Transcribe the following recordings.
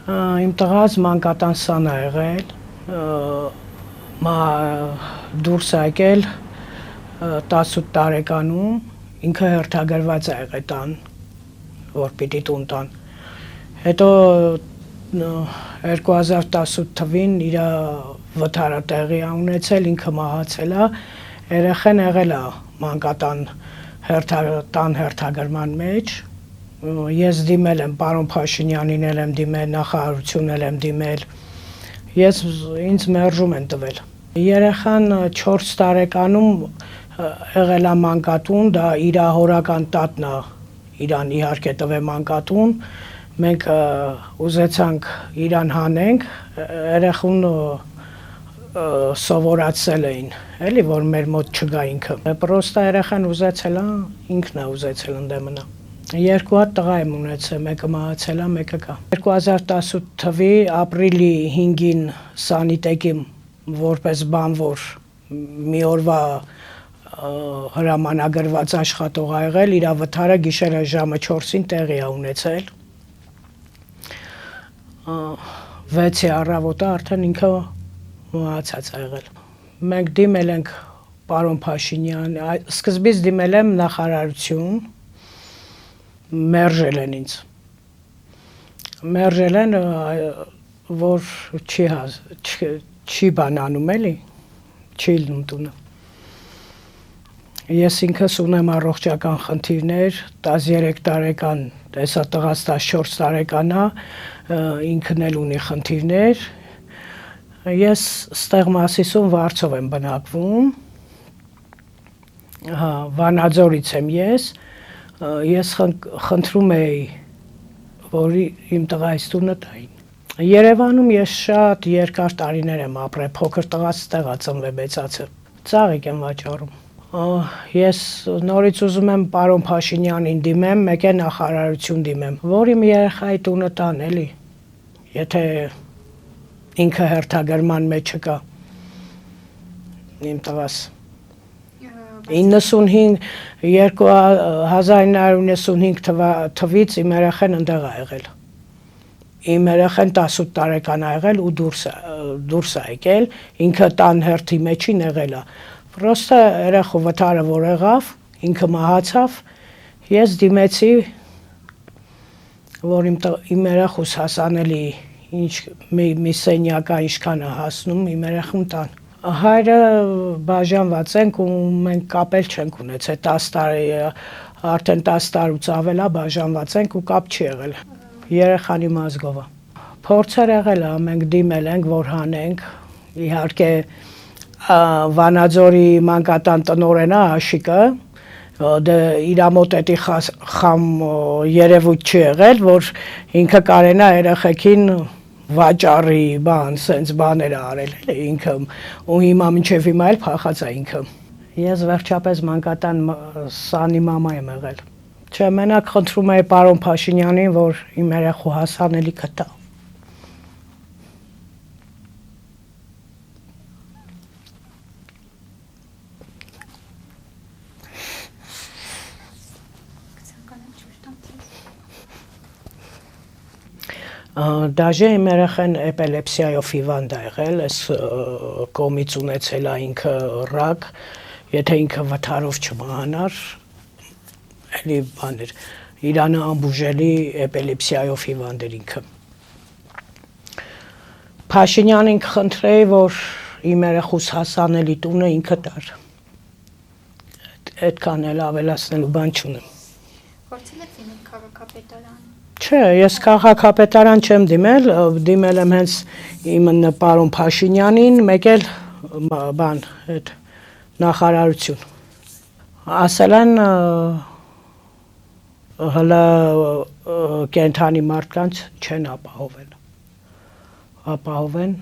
Իմ տղաս մանկատան սան ա եղել, դուրս ա եկել 18 տարեկանում, ինքը հերթագրված ա եղել տան, որ պիտի տուն տան։ Հետո 2018 թվին իր վթարը տեղի ա ունեցել, ինքը մահացել ա, երեխան եղել ա մանկատան տան հերթագրման մեջ։ Ես դիմել եմ պարոն Փաշինյանին եմ դիմել, նախարարություն եմ դիմել, ինձ մերժում են տվել։ Երեխան 4 տարեկանում եղել ա մանկատուն, դա իր հորական տատն ա իրան իհարկե տվել մանկատուն, մենք ուզեցանք իրան հանենք, երեխուն սովորացել էին, էլի որ մեր մոտ չգա ինքը։ Պրոստա երեխան ուզեցել ա, ինքն ա ուզեցել ընդե մնա։ Երկու հատ տղա եմ ունեցել, մեկը մահացել ա, մեկը կա։ 2018 թվի ապրիլի 5-ին Սանիտեկի որպես բանվոր մի օրվա հրամանագրված աշխատող ա եղել, իր վթարը գիշերը ժամը 4-ին տեղի ա ունեցել։ 6-ի առավոտը արդեն ինքը մահացած ա եղել։ Մենք դիմել ենք պարոն Փաշինյան, սկզբից դիմել եմ նախարարություն, մերժել են ինձ, մերժել են, որ չի բանանում էլի, չի լնում տունը։ Ես ինքս ունեմ առողջական խնդիրներ, 13 տարեկան, տեսա տղաս 14 տարեկան ա, ինքն էլ ունի խնդիրներ, ես ստեղ Մասիսում Վարձով եմ բնակվում, Վանաձորից եմ ես խնդրում էի, որ իմ տղայիս տունը տային։ Երևանում ես շատ երկար տարիներ եմ ապրել, փոքր տղաս ստեղ ա ծնվել մեծացել, ծաղիկ եմ վաճառում։ Ես նորից ուզում եմ պարոն Փաշինյանին դիմեմ, մեկ է նախարարություն դիմեմ, որ իմ երեխայի տունը տան էլի, եթե ինքը հերթագրման մեջ չկա, իմ տղաս։ 1995 թվից իմ երեխան ընդեղ ա եղել։ Իմ երեխան 18 տարեկան ա եղել ու դուրս ա եկել, ինքը տան հերթի մեջին եղել ա։ Պրոստը երեխու վթարը որ եղավ, ինքը մահացավ, ես դիմեցի, որ իմ երեխուս հասանելի մի սենյակա ինչքան ա հասնում, իմ երեխուն տան։ Հայրը բաժանված ենք ու մենք կապել չենք ունեցել, 10 տարի, արդեն 10 տարուց ավել ա բաժանված ենք ու կապ չի եղել, երեխանի մազգով ա։ Փորձեր եղել ա, մենք դիմել ենք, որ հանենք, իհարկե Վանաձորի մանկատան տնօրեն ա Աշիկը, իր մոտ էդի խամ երևույթ չի եղել, որ ինքը կարենա երեխեքին վաճառի սենց բաներ ա արել ինքը, ու հիմա մինչև հիմա էլ փախած ա ինքը։ Ես վերջապես մանկատան սանի մամա եմ եղել։ Չէ, մենակ խնդրում էի պարոն Փաշինյանին, որ իմ երեխու հասանելիքը տա։ Դաժե իմ երեխան էպիլեպսիայով հիվանդ ա եղել, այս կոմից ունեցել ա ինքը ռակ, եթե ինքը վթարով չմահանար, էլի բաներ, իրանը անբուժելի էպիլեպսիայով հիվանդ էր ինքը։ Փաշինյանին կխնդրեի, որ իմ երեխուս հասանելի տունը ինքը տար։ Այդքան էլ ավելացնելու բան չունեմ։ Փորձել եք դիմել քաղաքապետարան։ Չէ, ես քաղաքապետարան չեմ դիմել, դիմել եմ հենց իմ պարոն Փաշինյանին, մեկ էլ նախարարություն։ Ասել են հլը կենթանի մարդկանց չեն ապահովել։ Ապահովեն։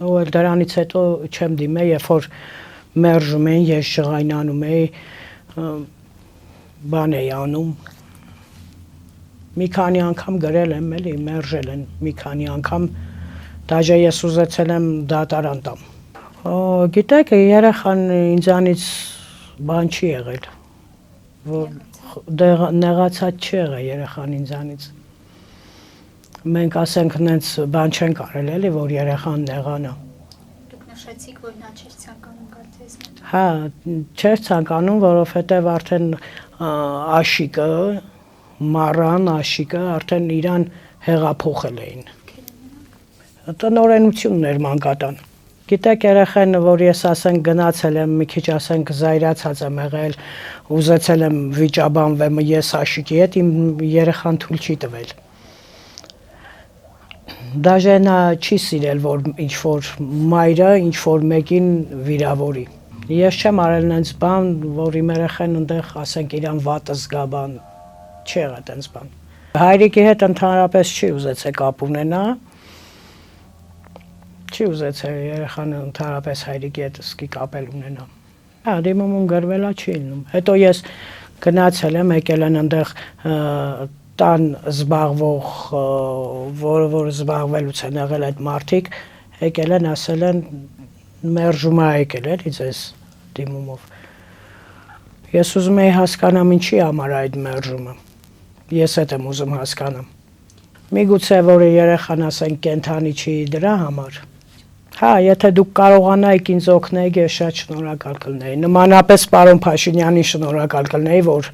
Ու դրանից հետո չեմ դիմել, երբ որ մերժում են, ես շղայնանում էի, բան էի անում։ Մի քանի անգամ գրել եմ, էլի մերժել են, մի քանի անգամ, դաժե ես ուզեցել եմ դատարան տամ։ Գիտեք, երեխան ինձանից բան չի եղել, որ նեղացած չի եղել երեխան ինձանից։ մենք ասենք նենց բան չենք արել էլի, որ երեխան նեղանա։ Դուք նշեցիք, որ նա չէր ցանկանում գալ ձեզ մոտ։ Հա, չէր ցանկանում, որովհետև արդեն աշիկը, մառան աշիկը արդեն իրան հեղափոխել էին։ Տնօրենությունն էր մանկատան։ Գիտեք, երեխան, որ ես ասենք գնացել եմ, մի քիչ ասենք զայրացած եմ եղել, ուզեցել եմ վիճաբանվեմ ես աշիկի հետ, իմ երեխան թույլ չի տվել։ Դաժե նա չի սիրել, որ ինչ-որ մայրը ինչ-որ մեկին վիրավորի։ Ես չեմ արել նենց բան, որ իմ երեխան այնտեղ ասենք իրան վատը զգա բան, չի եղել տենց բան։ Հայրիկի հետ ընդհանրապես չի ուզեցել կապ ունենա։ Չի ուզեցել երեխան ընդհանրապես հայրիկի հետ սկի կապել ունենա։ Հա, դիմումում գրվելա չի լինում։ Հետո ես գնացել եմ, եկել են այնտեղ տան զբաղվող, որ զբաղվելուց են եղել այդ մարդիկ, եկել են, ասել են մերժում է եկել էլի ձեզ դիմումով։ Ես ուզում եի հասկանամ ինչի համար այդ մերժումը։ Ես հետ եմ ուզում հասկանամ։ Միգուցե որ երեխան ասենք կենթանի չի դրա համար։ Հա, եթե դուք կարողանայիք ինձ օգնեիք, ես շատ շնորհակալ կլինեի։ Նմանապես պարոն Փաշինյանին շնորհակալ կլինեի, որ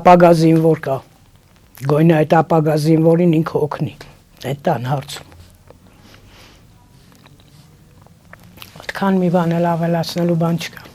ապագա զինվոր կա։ Գույնը այդ ապագա զինվորին ինքը օգնի։ Այդ տան հարցում։ Այդքան մի բան էլ ավելացնելու բան չկա։